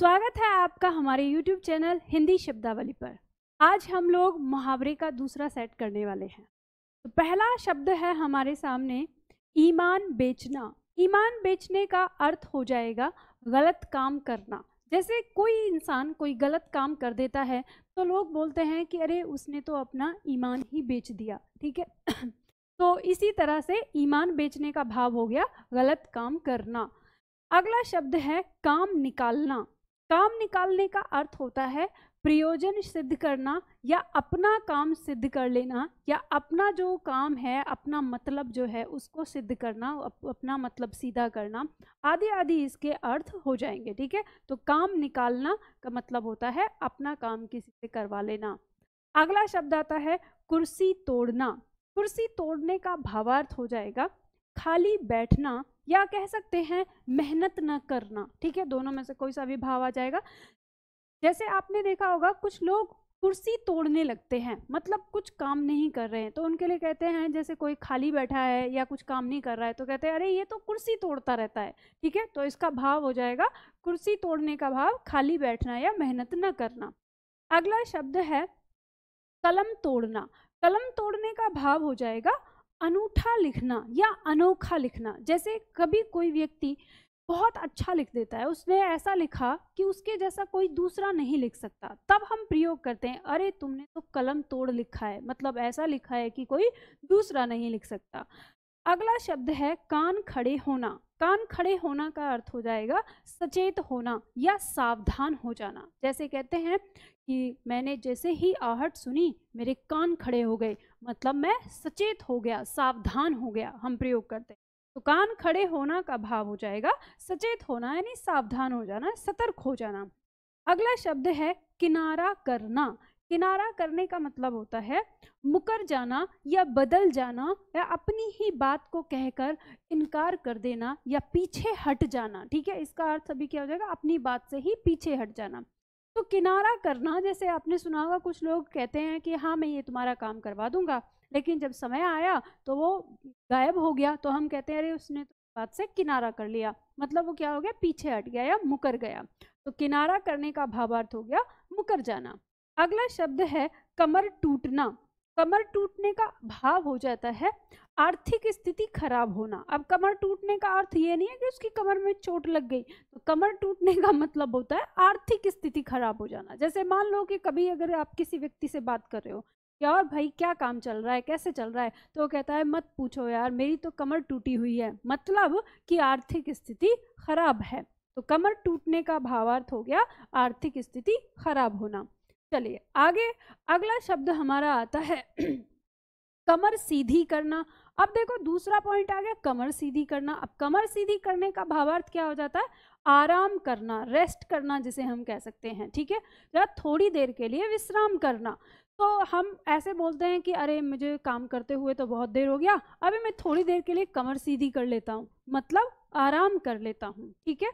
स्वागत है आपका हमारे YouTube चैनल हिंदी शब्दावली पर। आज हम लोग मुहावरे का दूसरा सेट करने वाले हैं। तो पहला शब्द है हमारे सामने ईमान बेचना। ईमान बेचने का अर्थ हो जाएगा गलत काम करना। जैसे कोई इंसान कोई गलत काम कर देता है तो लोग बोलते हैं कि अरे उसने तो अपना ईमान ही बेच दिया, ठीक है। तो इसी तरह से ईमान बेचने का भाव हो गया गलत काम करना। अगला शब्द है काम निकालना। काम निकालने का अर्थ होता है प्रयोजन सिद्ध करना या अपना काम सिद्ध कर लेना या अपना जो काम है, अपना मतलब जो है उसको सिद्ध करना, अपना मतलब सीधा करना आदि आदि इसके अर्थ हो जाएंगे, ठीक है। तो काम निकालना का मतलब होता है अपना काम किसी से करवा लेना। अगला शब्द आता है कुर्सी तोड़ना। कुर्सी तोड़ने का भावार्थ हो जाएगा खाली बैठना या कह सकते हैं मेहनत न करना, ठीक है। दोनों में से कोई सा भी भाव आ जाएगा। जैसे आपने देखा होगा कुछ लोग कुर्सी तोड़ने लगते हैं, मतलब कुछ काम नहीं कर रहे हैं तो उनके लिए कहते हैं, जैसे कोई खाली बैठा है या कुछ काम नहीं कर रहा है तो कहते हैं अरे ये तो कुर्सी तोड़ता रहता है, ठीक है। तो इसका भाव हो जाएगा कुर्सी तोड़ने का भाव खाली बैठना या मेहनत न करना। अगला शब्द है कलम तोड़ना। कलम तोड़ने का भाव हो जाएगा अनूठा लिखना या अनोखा लिखना। जैसे कभी कोई व्यक्ति बहुत अच्छा लिख देता है, उसने ऐसा लिखा कि उसके जैसा कोई दूसरा नहीं लिख सकता, तब हम प्रयोग करते हैं अरे तुमने तो कलम तोड़ लिखा है, मतलब ऐसा लिखा है कि कोई दूसरा नहीं लिख सकता। अगला शब्द है कान खड़े होना। कान खड़े होना का अर्थ हो जाएगा सचेत होना या सावधान हो जाना। जैसे कहते हैं कि मैंने जैसे ही आहट सुनी मेरे कान खड़े हो गए, मतलब मैं सचेत हो गया, सावधान हो गया, हम प्रयोग करते हैं। तो कान खड़े होना का भाव हो जाएगा सचेत होना यानी सावधान हो जाना, सतर्क हो जाना। अगला शब्द है किनारा करना। किनारा करने का मतलब होता है मुकर जाना या बदल जाना या अपनी ही बात को कहकर इनकार कर देना या पीछे हट जाना, ठीक है। इसका अर्थ अभी क्या हो जाएगा अपनी बात से ही पीछे हट जाना। तो किनारा करना, जैसे आपने सुना होगा कुछ लोग कहते हैं कि हाँ मैं ये तुम्हारा काम करवा दूंगा, लेकिन जब समय आया तो वो गायब हो गया, तो हम कहते हैं अरे उसने तो बात से किनारा कर लिया, मतलब वो क्या हो गया पीछे हट गया या मुकर गया। तो किनारा करने का भावार्थ हो गया मुकर जाना। अगला शब्द है कमर टूटना। कमर टूटने का भाव हो जाता है आर्थिक स्थिति खराब होना। अब कमर टूटने का अर्थ ये नहीं है कि उसकी कमर में चोट लग गई, तो कमर टूटने का मतलब होता है आर्थिक स्थिति खराब हो जाना। जैसे मान लो कि कभी अगर आप किसी व्यक्ति से बात कर रहे हो कि और भाई क्या काम चल रहा है, कैसे चल रहा है, तो वो कहता है मत पूछो यार मेरी तो कमर टूटी हुई है, मतलब कि आर्थिक स्थिति खराब है। तो कमर टूटने का भावार्थ हो गया आर्थिक स्थिति खराब होना। चलिए आगे, अगला शब्द हमारा आता है कमर सीधी करना। अब देखो दूसरा पॉइंट आ गया कमर सीधी करना। अब कमर सीधी करने का भावार्थ क्या हो जाता है आराम करना, रेस्ट करना जिसे हम कह सकते हैं, ठीक है, या थोड़ी देर के लिए विश्राम करना। तो हम ऐसे बोलते हैं कि अरे मुझे काम करते हुए तो बहुत देर हो गया, अभी मैं थोड़ी देर के लिए कमर सीधी कर लेता हूँ, मतलब आराम कर लेता हूँ, ठीक है।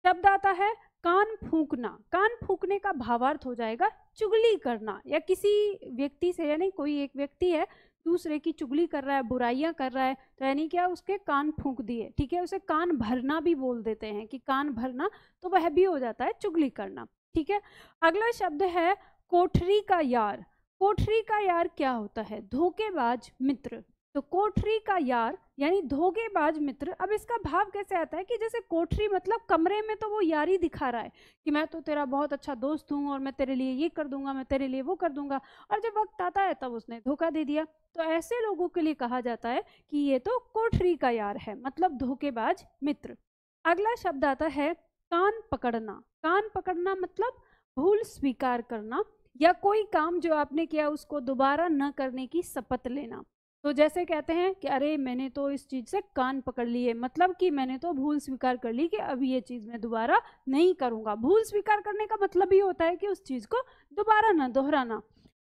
शब्द आता है कान फूंकना। कान फूंकने का भावार्थ हो जाएगा चुगली करना या किसी व्यक्ति से, यानी कोई एक व्यक्ति है दूसरे की चुगली कर रहा है, बुराइयां कर रहा है, तो यानी क्या उसके कान फूंक दिए, ठीक है। उसे कान भरना भी बोल देते हैं कि कान भरना, तो वह भी हो जाता है चुगली करना, ठीक है। अगला शब्द है कोठरी का यार। कोठरी का यार क्या होता है धोखेबाज मित्र। तो कोठरी का यार यानी धोखेबाज मित्र। अब इसका भाव कैसे आता है कि जैसे कोठरी मतलब कमरे में तो वो यारी दिखा रहा है कि मैं तो तेरा बहुत अच्छा दोस्त हूँ और मैं तेरे लिए ये कर दूंगा, मैं तेरे लिए वो कर दूंगा, और जब वक्त आता है तब उसने धोखा दे दिया। तो ऐसे लोगों के लिए कहा जाता है कि ये तो कोठरी का यार है, मतलब धोखेबाज मित्र। अगला शब्द आता है कान पकड़ना। कान पकड़ना मतलब भूल स्वीकार करना या कोई काम जो आपने किया उसको दोबारा न करने की शपथ लेना। तो जैसे कहते हैं कि अरे मैंने तो इस चीज से कान पकड़ लिए, मतलब कि मैंने तो भूल स्वीकार कर ली कि अब ये चीज मैं दोबारा नहीं करूंगा। भूल स्वीकार करने का मतलब ही होता है कि उस चीज को दोबारा ना दोहराना।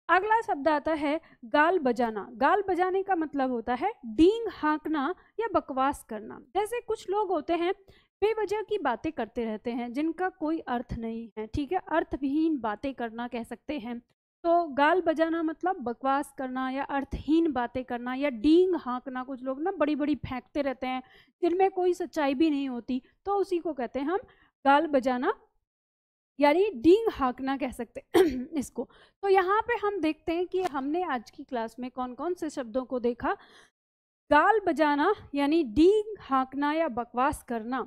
अगला शब्द आता है गाल बजाना। गाल बजाने का मतलब होता है डींग हाँकना या बकवास करना। जैसे कुछ लोग होते हैं बेवजह की बातें करते रहते हैं जिनका कोई अर्थ नहीं है, ठीक है, अर्थविहीन बातें करना कह सकते हैं। तो गाल बजाना मतलब बकवास करना या अर्थहीन बातें करना या डींग हाँकना। कुछ लोग ना बड़ी बड़ी फेंकते रहते हैं जिनमें कोई सच्चाई भी नहीं होती, तो उसी को कहते हैं हम गाल बजाना यानी डींग हाँकना कह सकते हैं इसको। तो यहाँ पे हम देखते हैं कि हमने आज की क्लास में कौन कौन से शब्दों को देखा। गाल बजाना यानी डींग हाँकना या बकवास करना,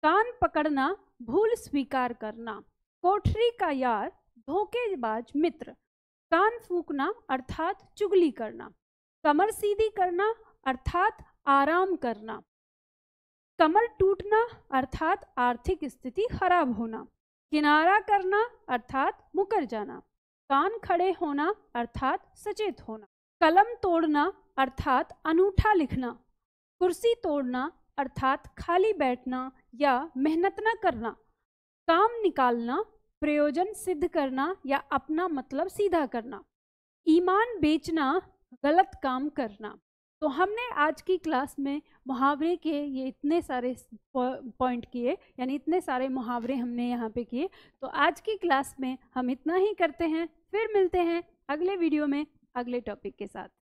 कान पकड़ना भूल स्वीकार करना, कोठरी का यार धोखेबाज मित्र, कान फूकना अर्थात चुगली करना, कमर सीधी करना अर्थात आराम करना, कमर टूटना अर्थात आर्थिक स्थिति खराब होना, किनारा करना अर्थात मुकर जाना, कान खड़े होना अर्थात सचेत होना, कलम तोड़ना अर्थात अनूठा लिखना, कुर्सी तोड़ना अर्थात खाली बैठना या मेहनत न करना, काम निकालना प्रयोजन सिद्ध करना या अपना मतलब सीधा करना, ईमान बेचना गलत काम करना। तो हमने आज की क्लास में मुहावरे के ये इतने सारे पॉइंट किए, यानी इतने सारे मुहावरे हमने यहाँ पे किए। तो आज की क्लास में हम इतना ही करते हैं, फिर मिलते हैं अगले वीडियो में अगले टॉपिक के साथ।